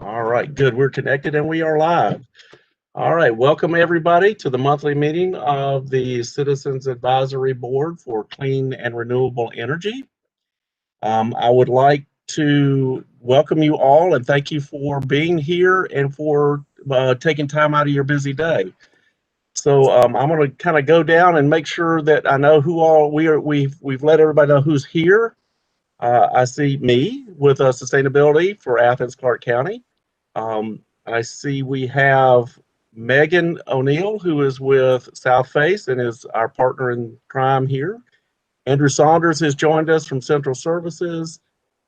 All right, good. We're connected and we are live. All right, welcome everybody to the monthly meeting of the Citizens Advisory Board for Clean and Renewable Energy. I would like to welcome you all and thank you for being here and for taking time out of your busy day. So I'm going to kind of go down and make sure that I know who all we are. We've let everybody know who's here. I see me with sustainability for Athens-Clarke County. I see we have Megan O'Neill, who is with South Face and is our partner in crime here. Andrew Saunders has joined us from Central Services.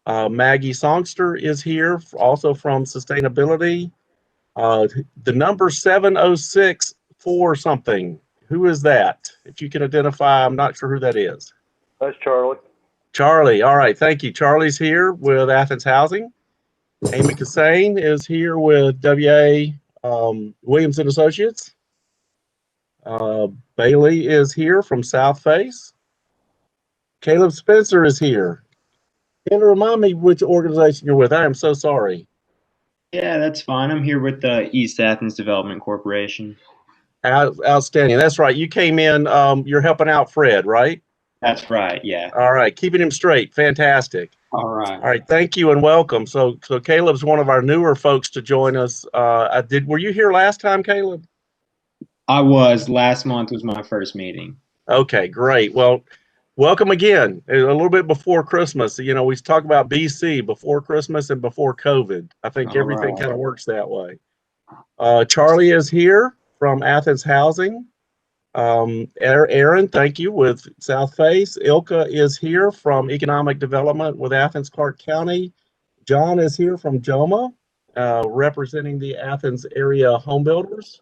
Maggie Songster is here, also from Sustainability. The number 7064 something. Who is that? If you can identify, I'm not sure who that is. That's Charlie. Charlie. All right. Thank you. Charlie's here with Athens Housing. Amy Cassane is here with WA Williams and Associates. Bailey is here from South Face. Caleb Spencer is here. Can you remind me which organization you're with? I am so sorry. Yeah, that's fine. I'm here with the East Athens Development Corporation. Outstanding. That's right. You came in, you're helping out Fred, right? That's right, yeah. All right. Keeping him straight. Fantastic. All right. All right. Thank you and welcome. So Caleb's one of our newer folks to join us. Were you here last time, Caleb? I was. Last month was my first meeting. Okay, great. Well, welcome again. A little bit before Christmas. You know, we talk about BC, before Christmas and before COVID. I think everything kind of works that way. Charlie is here from Athens Housing. Aaron, thank you, with South Face. Ilka is here from Economic Development with Athens-Clarke County. John is here from JOMA, representing the Athens area home builders.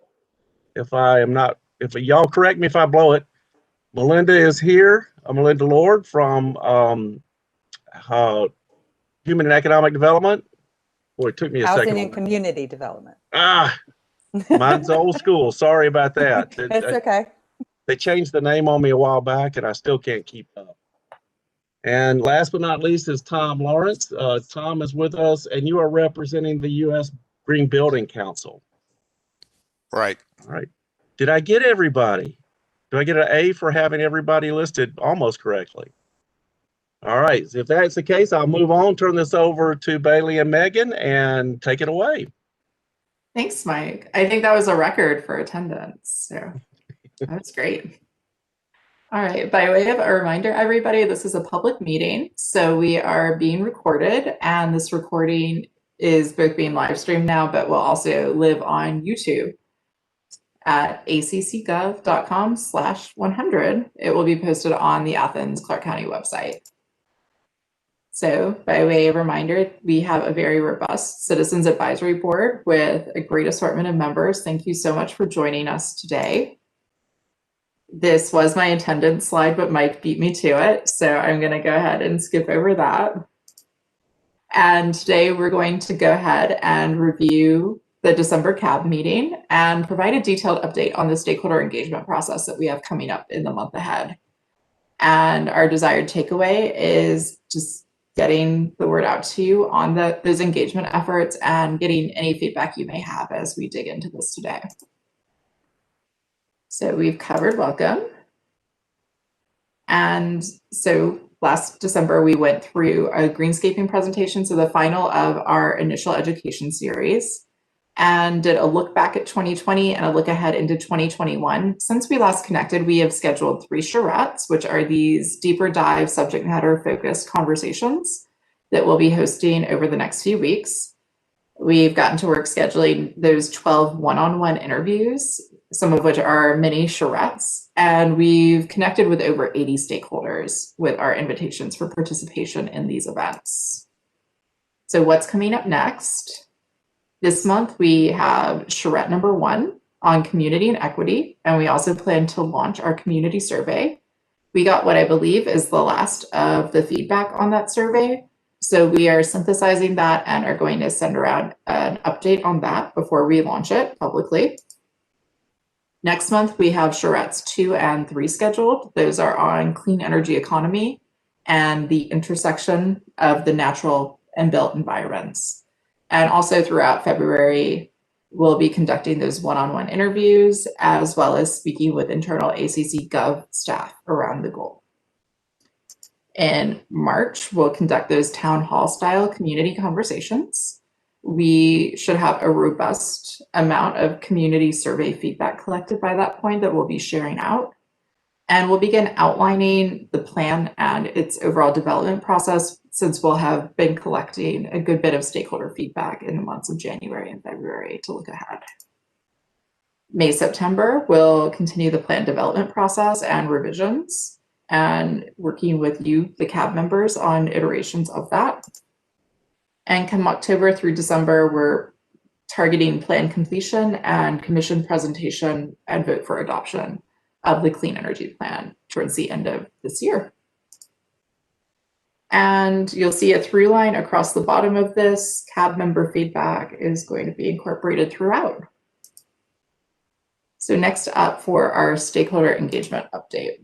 If y'all correct me if I blow it. Melinda is here. Melinda Lord from Human and Economic Development. Boy, it took me a second. Housing and Community Development. Mine's old school. Sorry about that. It's okay. They changed the name on me a while back, and I still can't keep up. And last but not least is Tom Lawrence. Tom is with us, and you are representing the U.S. Green Building Council. Right. All right. Did I get everybody? Do I get an A for having everybody listed almost correctly? All right. If that's the case, I'll move on, turn this over to Bailey and Megan, and take it away. Thanks, Mike. I think that was a record for attendance. So that was great. All right. By way of a reminder, everybody, this is a public meeting. So we are being recorded, and this recording is both being live streamed now, but will also live on YouTube at accgov.com/100. It will be posted on the Athens-Clarke County website. So by way of reminder, we have a very robust Citizens Advisory Board with a great assortment of members. Thank you so much for joining us today. This was my attendance slide, but Mike beat me to it. So I'm going to go ahead and skip over that. And today we're going to go ahead and review the December CAB meeting and provide a detailed update on the stakeholder engagement process that we have coming up in the month ahead. And our desired takeaway is just getting the word out to you on those engagement efforts and getting any feedback you may have as we dig into this today. So we've covered welcome. And so last December, we went through a greenscaping presentation, so the final of our initial education series, and did a look back at 2020 and a look ahead into 2021. Since we last connected, we have scheduled 3 charrettes, which are these deeper dive subject matter focused conversations that we'll be hosting over the next few weeks. We've gotten to work scheduling those 12 one-on-one interviews, some of which are mini charrettes, and we've connected with over 80 stakeholders with our invitations for participation in these events. So what's coming up next? This month, we have charrette number 1 on community and equity, and we also plan to launch our community survey. We got what I believe is the last of the feedback on that survey. So we are synthesizing that and are going to send around an update on that before we launch it publicly. Next month, we have charrettes 2 and 3 scheduled. Those are on clean energy economy and the intersection of the natural and built environments. And also throughout February, we'll be conducting those one-on-one interviews, as well as speaking with internal ACC Gov staff around the goal. In March, we'll conduct those town hall style community conversations. We should have a robust amount of community survey feedback collected by that point that we'll be sharing out. And we'll begin outlining the plan and its overall development process, since we'll have been collecting a good bit of stakeholder feedback in the months of January and February to look ahead. May, September, we'll continue the plan development process and revisions, and working with you, the CAB members, on iterations of that. And come October through December, we're targeting plan completion and commission presentation and vote for adoption of the Clean Energy Plan towards the end of this year. And you'll see a through line across the bottom of this. CAB member feedback is going to be incorporated throughout. So next up for our stakeholder engagement update.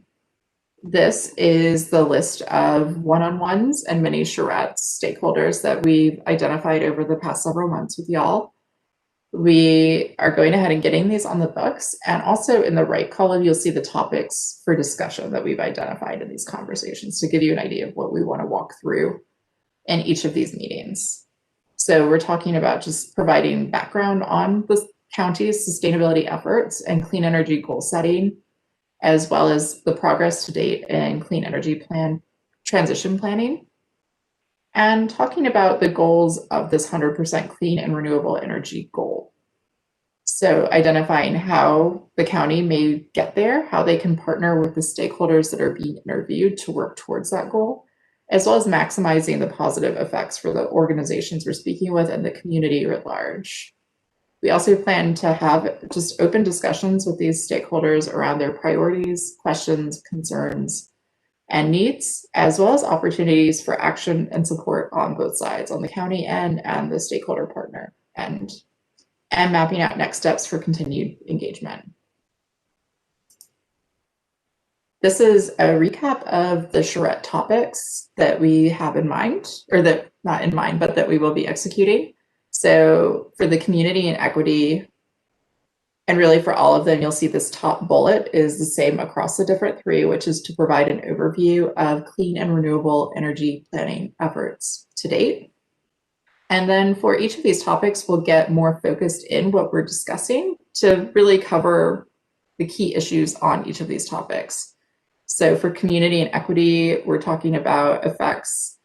This is the list of one-on-ones and mini charrettes stakeholders that we've identified over the past several months with y'all. We are going ahead and getting these on the books, and also in the right column, you'll see the topics for discussion that we've identified in these conversations to give you an idea of what we want to walk through in each of these meetings. So we're talking about just providing background on the county's sustainability efforts and clean energy goal setting, as well as the progress to date in clean energy plan transition planning, and talking about the goals of this 100% clean and renewable energy goal. So identifying how the county may get there, how they can partner with the stakeholders that are being interviewed to work towards that goal, as well as maximizing the positive effects for the organizations we're speaking with and the community writ large. We also plan to have just open discussions with these stakeholders around their priorities, questions, concerns, and needs, as well as opportunities for action and support on both sides, on the county end and the stakeholder partner end, and mapping out next steps for continued engagement. This is a recap of the charrette topics that we have in mind, or that not in mind, but that we will be executing. So for the community and equity, and really for all of them, you'll see this top bullet is the same across the different three, which is to provide an overview of clean and renewable energy planning efforts to date. And then for each of these topics, we'll get more focused in what we're discussing to really cover the key issues on each of these topics. So for community and equity, we're talking about effects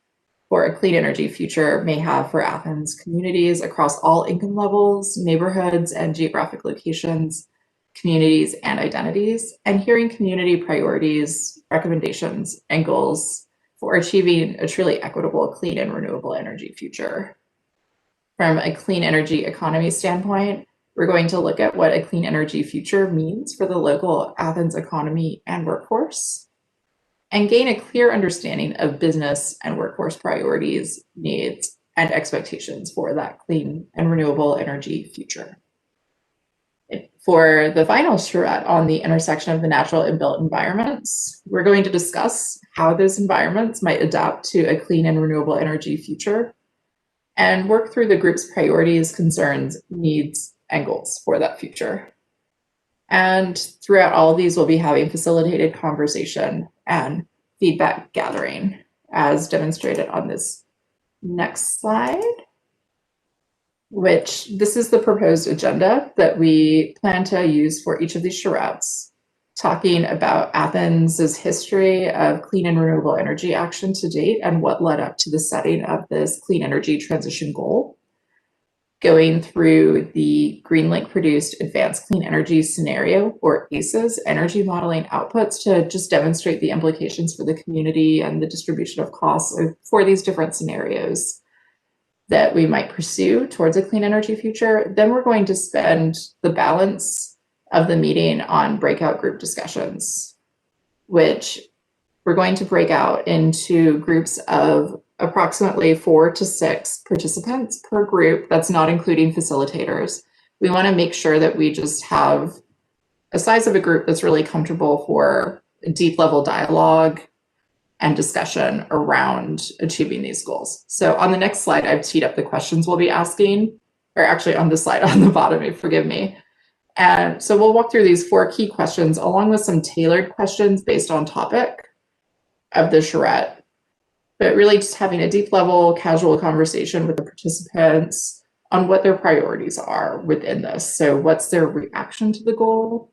for a clean energy future may have for Athens communities across all income levels, neighborhoods, and geographic locations, communities, and identities, and hearing community priorities, recommendations, and goals for achieving a truly equitable, clean, and renewable energy future. From a clean energy economy standpoint, we're going to look at what a clean energy future means for the local Athens economy and workforce, and gain a clear understanding of business and workforce priorities, needs, and expectations for that clean and renewable energy future. For the final charrette on the intersection of the natural and built environments, we're going to discuss how those environments might adapt to a clean and renewable energy future, and work through the group's priorities, concerns, needs, and goals for that future. And throughout all of these, we'll be having facilitated conversation and feedback gathering, as demonstrated on this next slide, which this is the proposed agenda that we plan to use for each of these charrettes, talking about Athens's history of clean and renewable energy action to date and what led up to the setting of this clean energy transition goal, going through the GreenLink produced Advanced Clean Energy Scenario, or ACES, energy modeling outputs to just demonstrate the implications for the community and the distribution of costs for these different scenarios that we might pursue towards a clean energy future. Then we're going to spend the balance of the meeting on breakout group discussions, which we're going to break out into groups of approximately 4 to 6 participants per group. That's not including facilitators. We want to make sure that we just have a size of a group that's really comfortable for a deep level dialogue, and discussion around achieving these goals. So on the next slide, I've teed up the questions we'll be asking, or actually on the slide on the bottom, forgive me. And so we'll walk through these 4 key questions along with some tailored questions based on topic of the charrette, but really just having a deep level casual conversation with the participants on what their priorities are within this. So what's their reaction to the goal?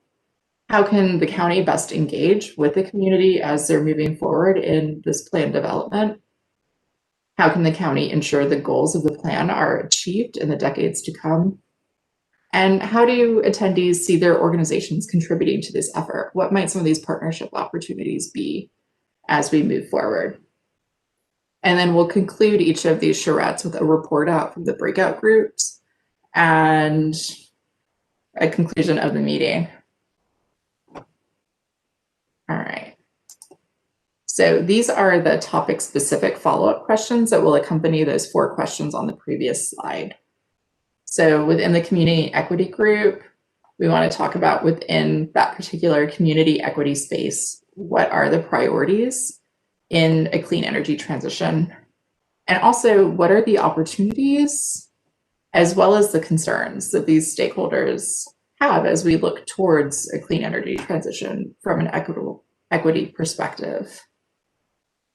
How can the county best engage with the community as they're moving forward in this plan development? How can the county ensure the goals of the plan are achieved in the decades to come? And how do attendees see their organizations contributing to this effort? What might some of these partnership opportunities be as we move forward? And then we'll conclude each of these charrettes with a report out from the breakout groups and a conclusion of the meeting. All right. So these are the topic-specific follow-up questions that will accompany those 4 questions on the previous slide. So within the community equity group, we want to talk about within that particular community equity space, what are the priorities in a clean energy transition? And also, what are the opportunities as well as the concerns that these stakeholders have as we look towards a clean energy transition from an equity perspective?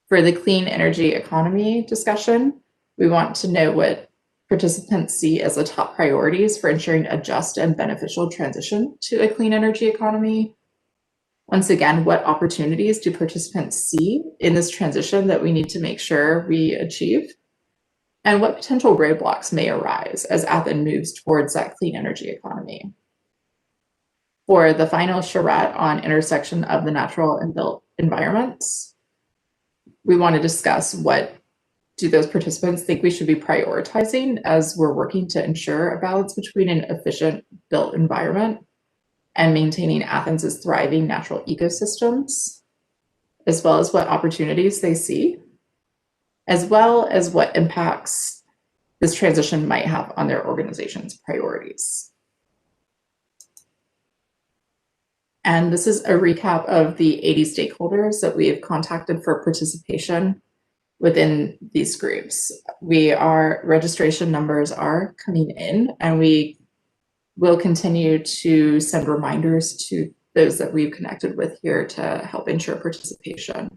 For the clean energy economy discussion, we want to know what participants see as the top priorities for ensuring a just and beneficial transition to a clean energy economy. Once again, what opportunities do participants see in this transition that we need to make sure we achieve? And what potential roadblocks may arise as Athens moves towards that clean energy economy? For the final charrette on intersection of the natural and built environments, we want to discuss what do those participants think we should be prioritizing as we're working to ensure a balance between an efficient built environment and maintaining Athens's thriving natural ecosystems, as well as what opportunities they see, as well as what impacts this transition might have on their organization's priorities. And this is a recap of the 80 stakeholders that we have contacted for participation within these groups. Registration numbers are coming in, and we will continue to send reminders to those that we've connected with here to help ensure participation.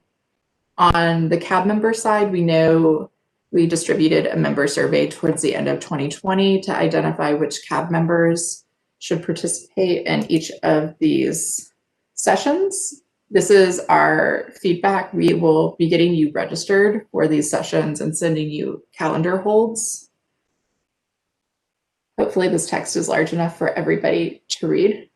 On the CAB member side, we know we distributed a member survey towards the end of 2020 to identify which CAB members should participate in each of these sessions. This is our feedback. We will be getting you registered for these sessions and sending you calendar holds. Hopefully this text is large enough for everybody to read.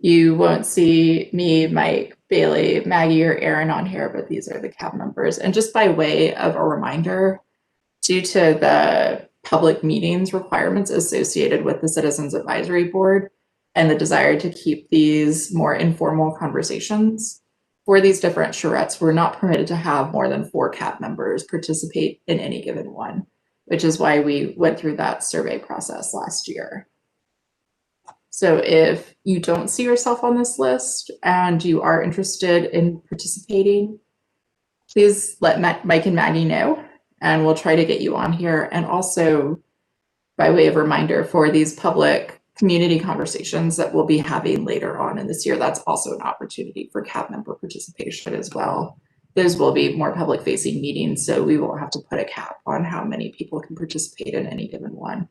You won't see me, Mike, Bailey, Maggie, or Aaron on here, but these are the CAB members. And just by way of a reminder, due to the public meetings requirements associated with the Citizens Advisory Board and the desire to keep these more informal conversations, for these different charrettes, we're not permitted to have more than 4 CAB members participate in any given one, which is why we went through that survey process last year. So if you don't see yourself on this list and you are interested in participating, please let Mike and Maggie know, and we'll try to get you on here. And also, by way of reminder, for these public community conversations that we'll be having later on in this year, that's also an opportunity for CAB member participation as well. Those will be more public facing meetings, so we won't have to put a cap on how many people can participate in any given one.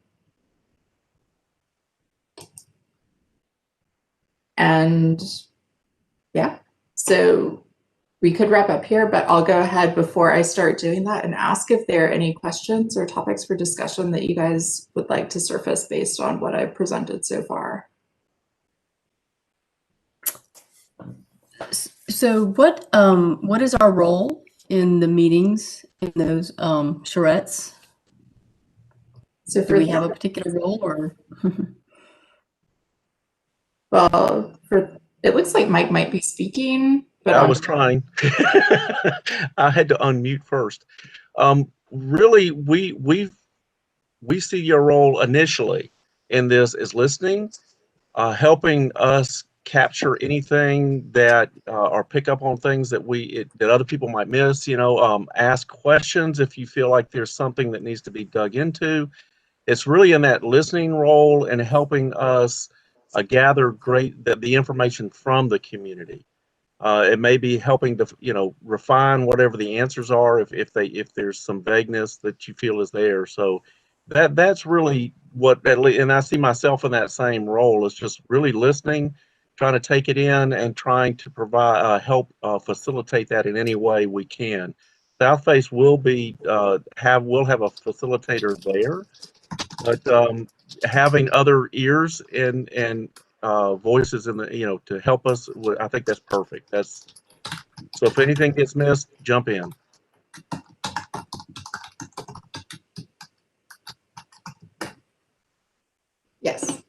And yeah, so we could wrap up here, but I'll go ahead before I start doing that and ask if there are any questions or topics for discussion that you guys would like to surface based on what I've presented so far. So what is our role in the meetings in those charrettes? So do we have a particular role, or? Well, it looks like Mike might be speaking, but I was trying. I had to unmute first. Really, we see your role initially in this is listening, helping us capture anything that or pick up on things that that other people might miss. Ask questions if you feel like there's something that needs to be dug into. It's really in that listening role and helping us gather the information from the community. It may be helping to refine whatever the answers are if there's some vagueness that you feel is there. So that's really and I see myself in that same role. Is just really listening, trying to take it in, and trying to provide help facilitate that in any way we can. Southface will have a facilitator there, but having other ears and voices in to help us, I think that's perfect. So if anything gets missed, jump in. Yes.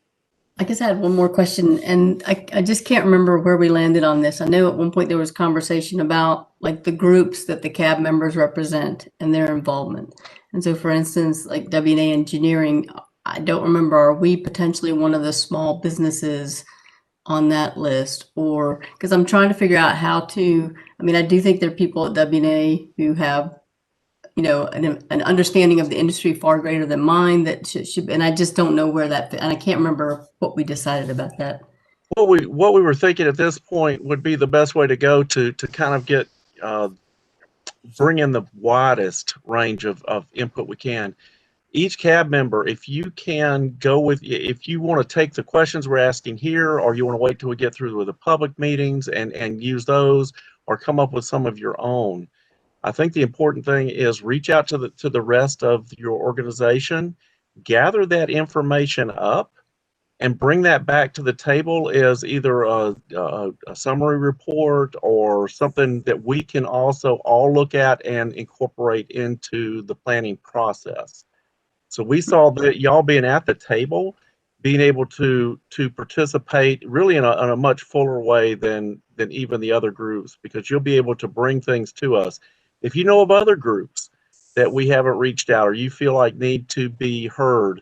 I guess I had one more question, and I just can't remember where we landed on this. I know at one point there was conversation about like the groups that the CAB members represent and their involvement. And so, for instance, like W&A Engineering, I don't remember, are we potentially one of the small businesses on that list? Or because I'm trying to figure out how to, I mean, I do think there are people at W&A who have an understanding of the industry far greater than mine that should, and I just don't know where that, and I can't remember what we decided about that. What we were thinking at this point would be the best way to go to kind of get bring in the widest range of input we can. Each CAB member, if you want to take the questions we're asking here, or you want to wait till we get through with the public meetings and use those, or come up with some of your own. I think the important thing is reach out to the rest of your organization, gather that information up, and bring that back to the table as either a summary report or something that we can also all look at and incorporate into the planning process. So we saw that y'all being at the table, being able to participate really in a much fuller way than even the other groups, because you'll be able to bring things to us. If you know of other groups that we haven't reached out or you feel like need to be heard,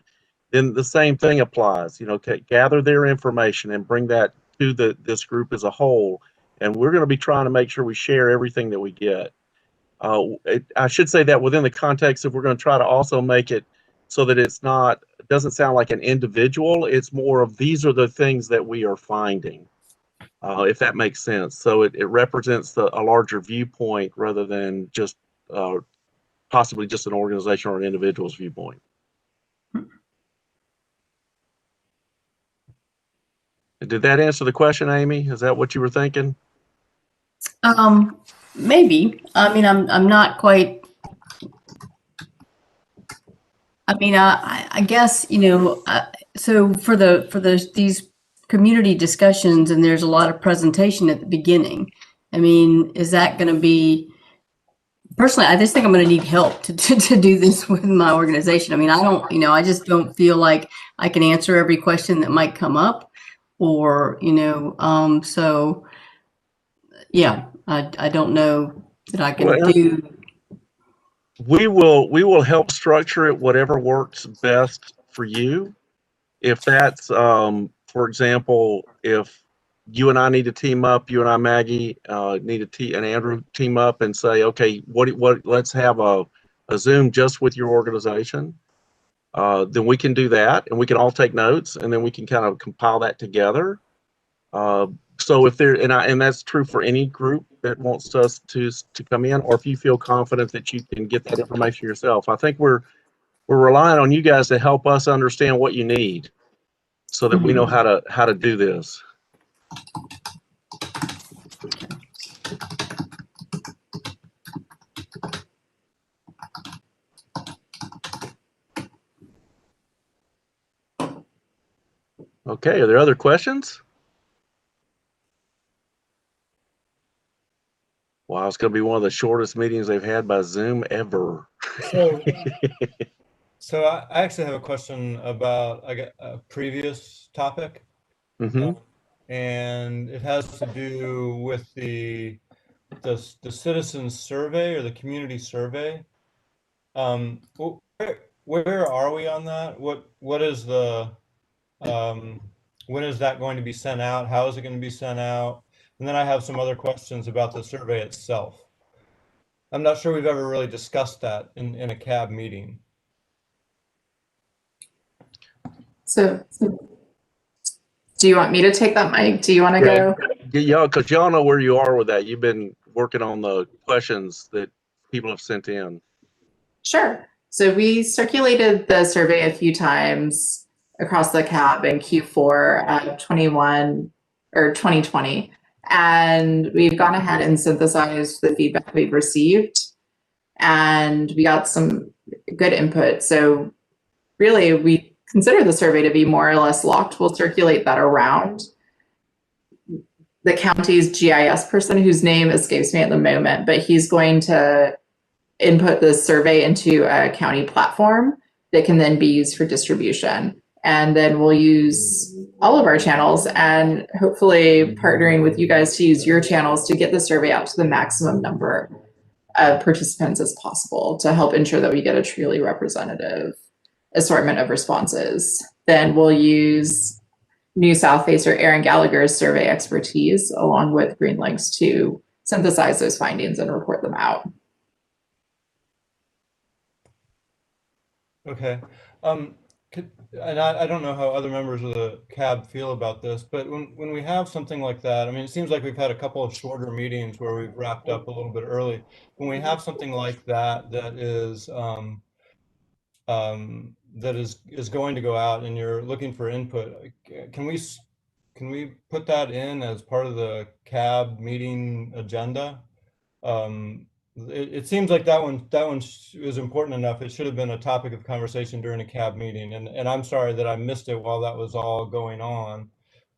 then the same thing applies. Gather their information and bring that to this group as a whole. And we're going to be trying to make sure we share everything that we get. I should say that within the context of, we're going to try to also make it so that it doesn't sound like an individual. It's more of, these are the things that we are finding, if that makes sense. So it represents a larger viewpoint rather than just possibly just an organization or an individual's viewpoint. Did that answer the question, Amy? Is that what you were thinking? Maybe. I mean, I'm not quite. I mean, I guess, so for these community discussions, and there's a lot of presentation at the beginning. I mean, is that going to be, personally, I just think I'm going to need help to do this with my organization. I mean, I just don't feel like I can answer every question that might come up, or, so yeah, I don't know that I can do. We will help structure it whatever works best for you. If that's, for example, if you and I need to team up, you and I, Maggie, and Andrew team up and say, okay, let's have a Zoom just with your organization. Then we can do that, and we can all take notes, and then we can kind of compile that together. So if there, and that's true for any group that wants us to come in, or if you feel confident that you can get that information yourself. I think we're relying on you guys to help us understand what you need, so that we know how to do this. Okay, are there other questions? Wow, it's going to be one of the shortest meetings they've had by Zoom ever. So I actually have a question about a previous topic, and it has to do with the citizens survey, or the community survey. Where are we on that? What is the When is that going to be sent out? How is it going to be sent out? And then I have some other questions about the survey itself. I'm not sure we've ever really discussed that in a CAB meeting. So do you want me to take that, Mike? Do you want to go? Yeah, because y'all know where you are with that. You've been working on the questions that people have sent in. Sure. So we circulated the survey a few times across the CAB in Q4 of 21 or 2020. And we've gone ahead and synthesized the feedback we've received. And we got some good input. So really, we consider the survey to be more or less locked. We'll circulate that around. The county's GIS person, whose name escapes me at the moment, but he's going to input the survey into a county platform that can then be used for distribution. And then we'll use all of our channels and hopefully partnering with you guys to use your channels to get the survey out to the maximum number of participants as possible to help ensure that we get a truly representative assortment of responses. Then we'll use New South Face or Aaron Gallagher's survey expertise along with Greenlink's to synthesize those findings and report them out. Okay. And I don't know how other members of the CAB feel about this, but when we have something like that, I mean, it seems like we've had a couple of shorter meetings where we've wrapped up a little bit early. When we have something like that, that is going to go out and you're looking for input, can we put that in as part of the CAB meeting agenda? It seems like that one is important enough. It should have been a topic of conversation during a CAB meeting, and I'm sorry that I missed it while that was all going on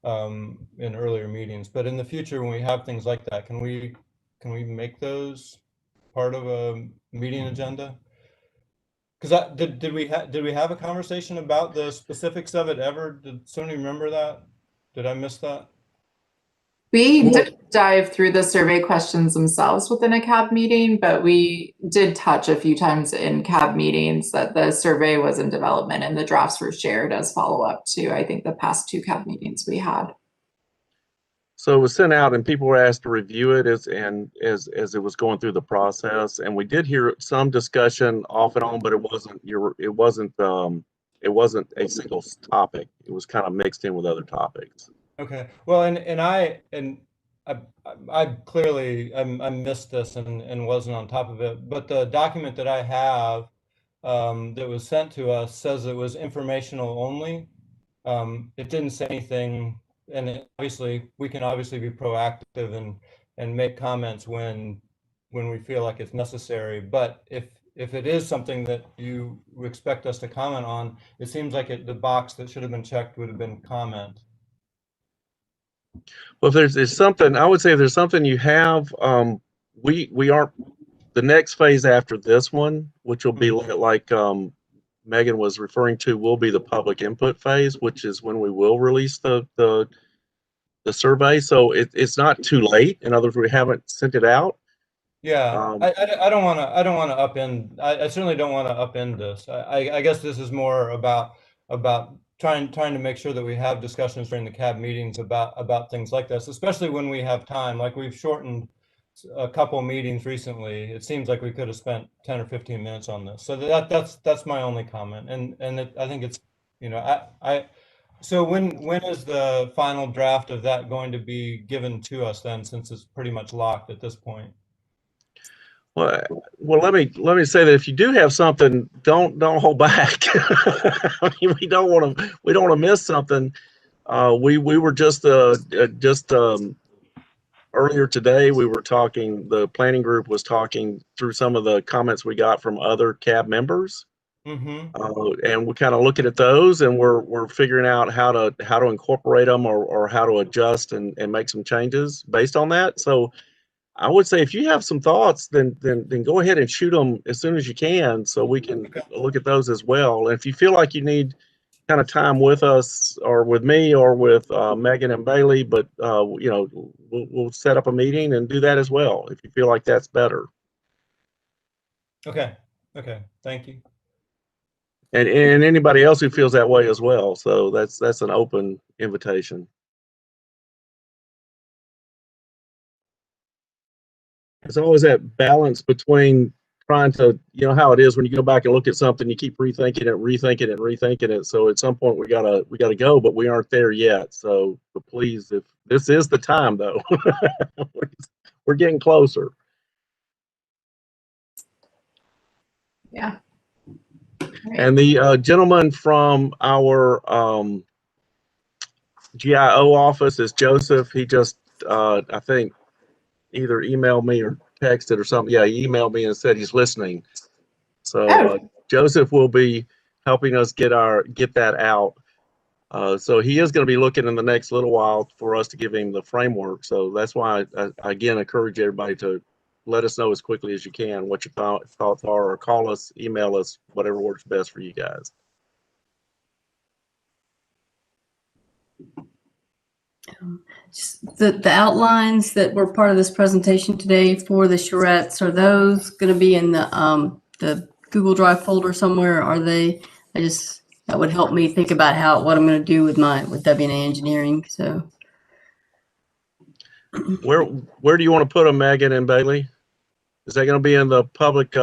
in earlier meetings. But in the future, when we have things like that, can we make those part of a meeting agenda? Because did we have a conversation about the specifics of it ever? Did somebody remember that? Did I miss that? We did dive through the survey questions themselves within a CAB meeting, but we did touch a few times in CAB meetings that the survey was in development and the drafts were shared as follow-up to, I think, the past 2 CAB meetings we had. So it was sent out and people were asked to review it as it was going through the process. And we did hear some discussion off and on, but it wasn't a single topic. It was kind of mixed in with other topics. Okay. Well, I clearly I missed this and wasn't on top of it. But the document that I have that was sent to us says it was informational only. It didn't say anything, and we can obviously be proactive and make comments when we feel like it's necessary. But if it is something that you expect us to comment on, it seems like the box that should have been checked would have been comment. Well, if there's something, I would say if there's something you have, we aren't, the next phase after this one, which will be like Megan was referring to, will be the public input phase, which is when we will release the survey. So it's not too late. In other words, we haven't sent it out. Yeah, I don't want to upend. I certainly don't want to upend this. I guess this is more about trying to make sure that we have discussions during the CAB meetings about things like this, especially when we have time. Like we've shortened a couple meetings recently. It seems like we could have spent 10 or 15 minutes on this. So that's my only comment. And I think it's, so when is the final draft of that going to be given to us then, since it's pretty much locked at this point? Well, let me say that if you do have something, don't hold back. I mean, we don't want to miss something. We were just earlier today, we were talking, the planning group was talking through some of the comments we got from other CAB members. And we're kind of looking at those, and we're figuring out how to incorporate them or how to adjust and make some changes based on that. So I would say if you have some thoughts, then go ahead and shoot them as soon as you can, so we can look at those as well. And if you feel like you need kind of time with us or with me or with Megan and Bailey, but we'll set up a meeting and do that as well if you feel like that's better. Okay. Thank you. and anybody else who feels that way as well. So that's an open invitation. It's always that balance between trying to, you know how it is when you go back and look at something, you keep rethinking it. So at some point we gotta go, but we aren't there yet. So but please, if this is the time though, we're getting closer. Yeah. Right. And the gentleman from our GIO office is Joseph. He just, I think, either emailed me or texted or something. Yeah, he emailed me and said he's listening. So Joseph will be helping us get that out. So he is going to be looking in the next little while for us to give him the framework. So that's why I again encourage everybody to let us know as quickly as you can what your thoughts are, or call us, email us, whatever works best for you guys. Just the outlines that were part of this presentation today for the charrettes, are those going to be in the Google Drive folder somewhere? Are they? That would help me think about what I'm going to do with W&A engineering. So where do you want to put them, Megan and Bailey? Is that going to be in the public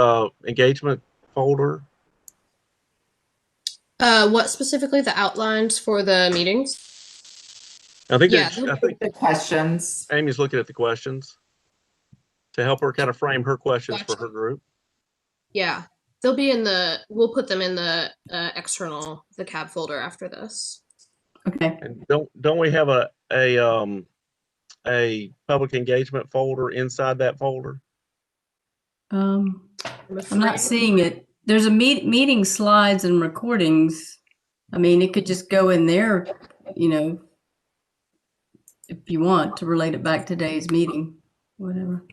engagement folder? What specifically? The outlines for the meetings? I think The questions. Amy's looking at the questions to help her kind of frame her questions for her group. Yeah, they'll be we'll put them in the the CAB folder after this. okay. And don't we have a public engagement folder inside that folder? I'm not seeing it. There's a meeting slides and recordings. I mean, it could just go in there, if you want to relate it back to today's meeting, whatever.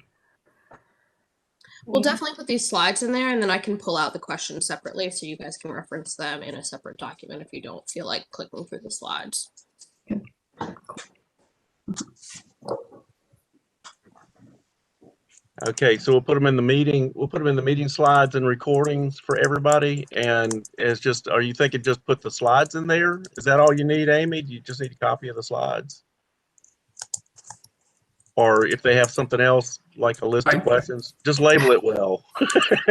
We'll definitely put these slides in there, and then I can pull out the questions separately so you guys can reference them in a separate document if you don't feel like clicking through the slides. Okay. Okay, so we'll put them in the meeting. We'll put them in the meeting slides and recordings for everybody. And are you thinking just put the slides in there? Is that all you need, Amy? Do you just need a copy of the slides? Or if they have something else, like a list of questions, just label it well.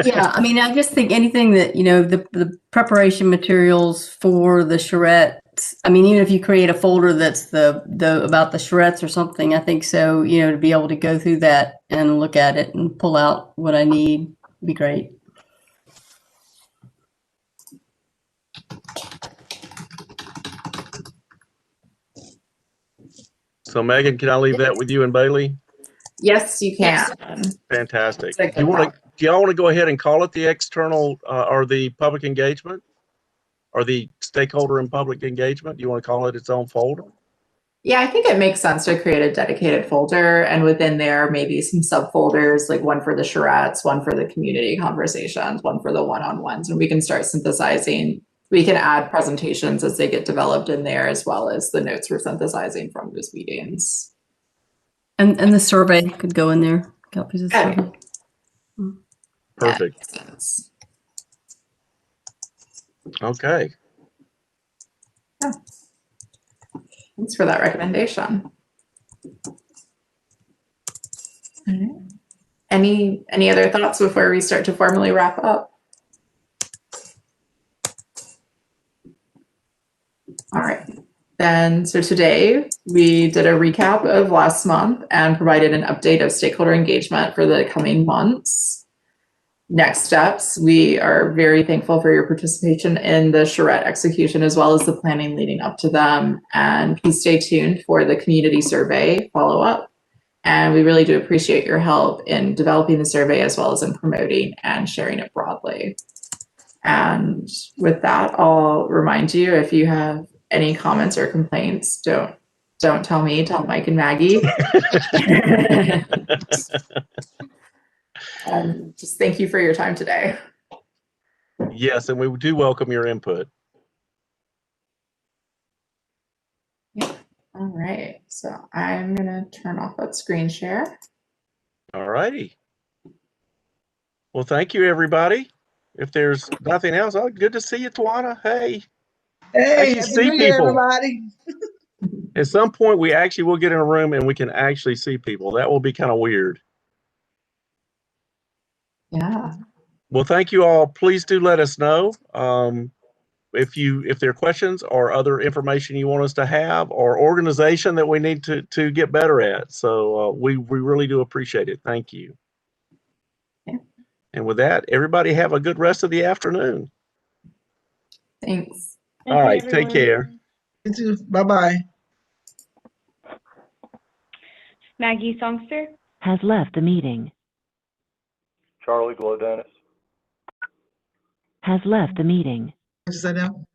Yeah, I mean, I just think anything that, the preparation materials for the charrettes, I mean, even if you create a folder that's about the charrettes or something, I think so, to be able to go through that and look at it and pull out what I need would be great. So Megan, can I leave that with you and Bailey? Yes, you can. Fantastic. Do y'all want to go ahead and call it the external or the public engagement, or the stakeholder and public engagement? Do you want to call it its own folder? Yeah, I think it makes sense to create a dedicated folder, and within there, maybe some subfolders, like one for the charrettes, one for the community conversations, one for the one-on-ones, and we can start synthesizing. We can add presentations as they get developed in there, as well as the notes we're synthesizing from those meetings. And the survey could go in there. Copies of the survey. Perfect. Okay. Yeah. Thanks for that recommendation. Any other thoughts before we start to formally wrap up? All right. Then, so today we did a recap of last month and provided an update of stakeholder engagement for the coming months. Next steps, we are very thankful for your participation in the charrette execution as well as the planning leading up to them. And please stay tuned for the community survey follow-up. And we really do appreciate your help in developing the survey as well as in promoting and sharing it broadly. And with that, I'll remind you, if you have any comments or complaints, don't tell me, tell Mike and Maggie. Just thank you for your time today. Yes, and we do welcome your input. Yeah. All right, so I'm gonna turn off that screen share. All righty. Well, thank you, everybody. if there's nothing else, oh, good to see you, Tawana. Hey, Hey, actually happy see New Year, people. everybody. At some point, we actually will get in a room and we can actually see people. That will be kind of weird. Yeah. Well, thank you all. Please do let us know if there are questions or other information you want us to have or organization that we need to get better at. So we really do appreciate it. Thank you. Yeah. And with that, everybody have a good rest of the afternoon. Thanks. All right, take care. You too. Bye-bye. Maggie Songster has left the meeting. Charlie Glow Dennis Has left the meeting. What's that now?